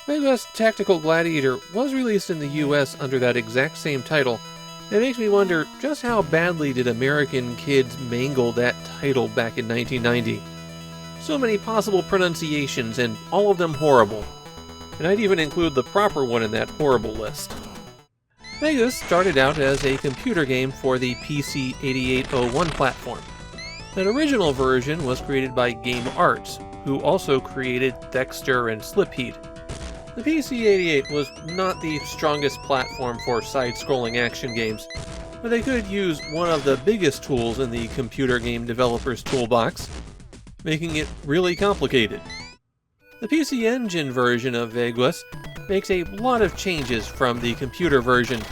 Veigues Tactical Gladiator was released in the US under that exact same title. It makes me wonder just how badly did American kids mangle that title back in 1990. So many possible pronunciations and all of them horrible. And I'd even include the proper one in that horrible list. Veigues started out as a computer game for the PC 8801 platform. That original version was created by Game Arts, who also created Dexter and Slip Heat. The PC-88 was not the strongest platform for side-scrolling action games, but they could use one of the biggest tools in the computer game developer's toolbox, making it really complicated. The PC Engine version of Veigues makes a lot of changes from the computer version.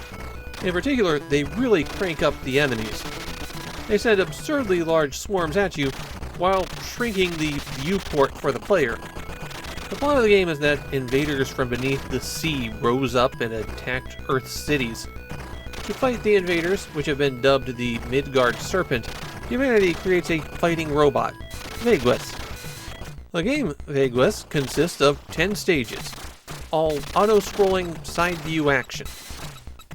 In particular, they really crank up the enemies. They send absurdly large swarms at you, while shrinking the viewport for the player. The plot of the game is that invaders from beneath the sea rose up and attacked Earth's cities. To fight the invaders, which have been dubbed the Midgard Serpent, humanity creates a fighting robot, Veigues. The game Veigues consists of 10 stages, all auto-scrolling side-view action.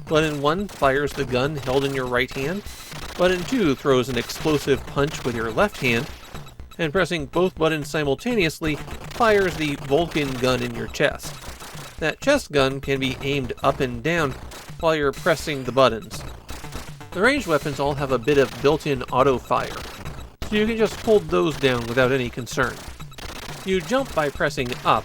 Button 1 fires the gun held in your right hand, Button 2 throws an explosive punch with your left hand, and pressing both buttons simultaneously fires the Vulcan gun in your chest. That chest gun can be aimed up and down while you're pressing the buttons. The ranged weapons all have a bit of built-in auto-fire, so you can just hold those down without any concern. You jump by pressing up,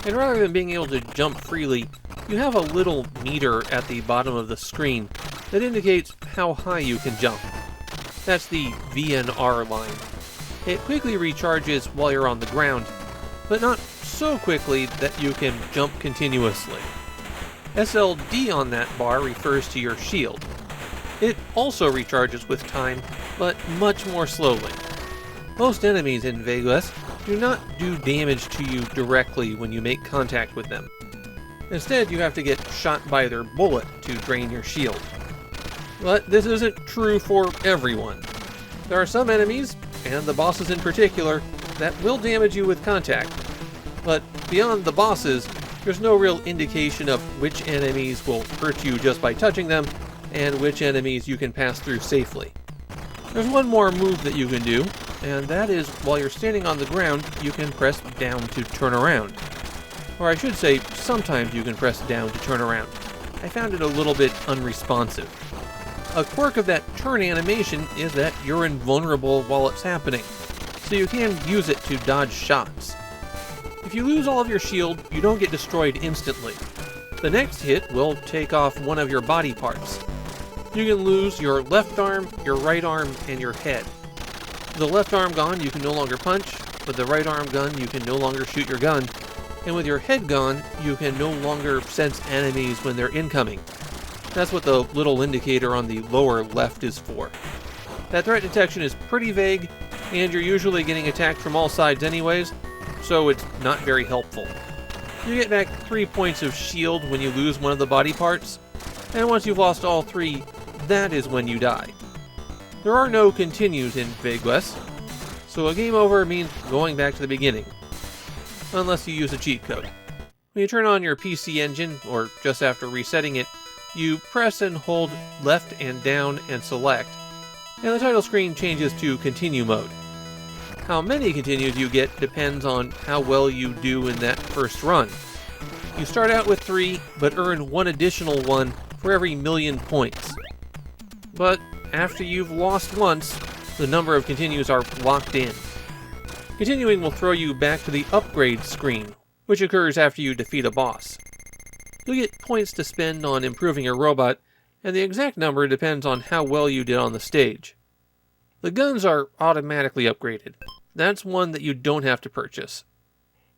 and rather than being able to jump freely, you have a little meter at the bottom of the screen that indicates how high you can jump. That's the VNR line. It quickly recharges while you're on the ground, but not so quickly that you can jump continuously. SLD on that bar refers to your shield. It also recharges with time, but much more slowly. Most enemies in Veigues do not do damage to you directly when you make contact with them. Instead, you have to get shot by their bullet to drain your shield. But this isn't true for everyone. There are some enemies, and the bosses in particular, that will damage you with contact. But beyond the bosses, there's no real indication of which enemies will hurt you just by touching them, and which enemies you can pass through safely. There's one more move that you can do, and that is while you're standing on the ground, you can press down to turn around. Or I should say, sometimes you can press down to turn around. I found it a little bit unresponsive. A quirk of that turn animation is that you're invulnerable while it's happening, so you can use it to dodge shots. If you lose all of your shield, you don't get destroyed instantly. The next hit will take off one of your body parts. You can lose your left arm, your right arm, and your head. With the left arm gone, you can no longer punch. With the right arm gone, you can no longer shoot your gun. And with your head gone, you can no longer sense enemies when they're incoming. That's what the little indicator on the lower left is for. That threat detection is pretty vague, and you're usually getting attacked from all sides anyways, so it's not very helpful. You get back 3 points of shield when you lose one of the body parts, and once you've lost all 3, that is when you die. There are no continues in Veigues, so a game over means going back to the beginning. Unless you use a cheat code. When you turn on your PC Engine, or just after resetting it, you press and hold left and down and select, and the title screen changes to Continue mode. How many continues you get depends on how well you do in that first run. You start out with 3, but earn 1 additional one for every 1,000,000 points. But after you've lost once, the number of continues are locked in. Continuing will throw you back to the upgrade screen, which occurs after you defeat a boss. You'll get points to spend on improving your robot, and the exact number depends on how well you did on the stage. The guns are automatically upgraded. That's one that you don't have to purchase.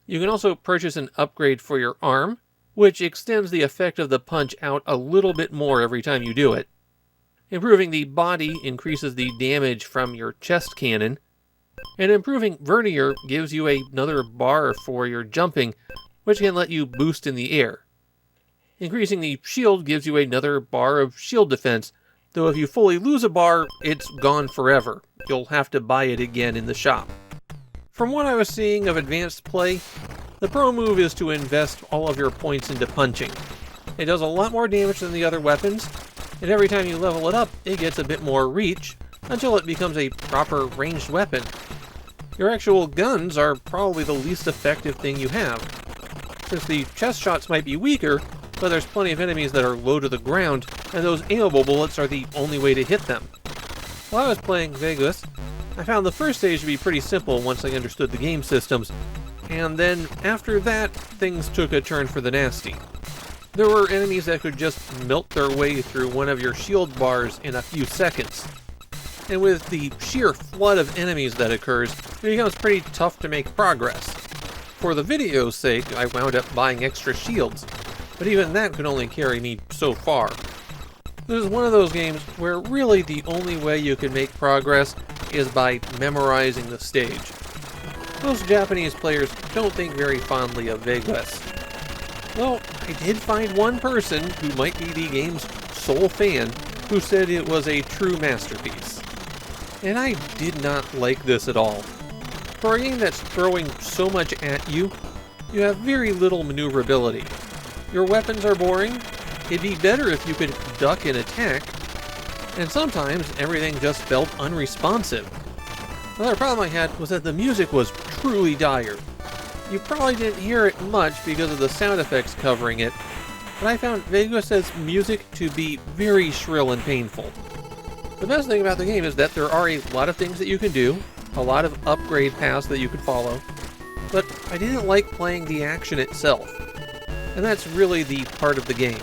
You can also purchase an upgrade for your arm, which extends the effect of the punch out a little bit more every time you do it. Improving the body increases the damage from your chest cannon, and improving vernier gives you another bar for your jumping, which can let you boost in the air. Increasing the shield gives you another bar of shield defense, though if you fully lose a bar, it's gone forever. You'll have to buy it again in the shop. From what I was seeing of advanced play, The pro move is to invest all of your points into punching. It does a lot more damage than the other weapons, and every time you level it up, it gets a bit more reach, until it becomes a proper ranged weapon. Your actual guns are probably the least effective thing you have, since the chest shots might be weaker, but there's plenty of enemies that are low to the ground, and those aimable bullets are the only way to hit them. While I was playing Veigues, I found the first stage to be pretty simple once I understood the game systems, and then after that, things took a turn for the nasty. There were enemies that could just melt their way through one of your shield bars in a few seconds. And with the sheer flood of enemies that occurs, it becomes pretty tough to make progress. For the video's sake, I wound up buying extra shields, but even that could only carry me so far. This is one of those games where really the only way you can make progress is by memorizing the stage. Most Japanese players don't think very fondly of Veigues. Though, I did find one person, who might be the game's sole fan, who said it was a true masterpiece. And I did not like this at all. For a game that's throwing so much at you, you have very little maneuverability. Your weapons are boring, it'd be better if you could duck and attack, and sometimes everything just felt unresponsive. Another problem I had was that the music was truly dire. You probably didn't hear it much because of the sound effects covering it, but I found Veigues' music to be very shrill and painful. The best thing about the game is that there are a lot of things that you can do, a lot of upgrade paths that you could follow, but I didn't like playing the action itself, and that's really the part of the game.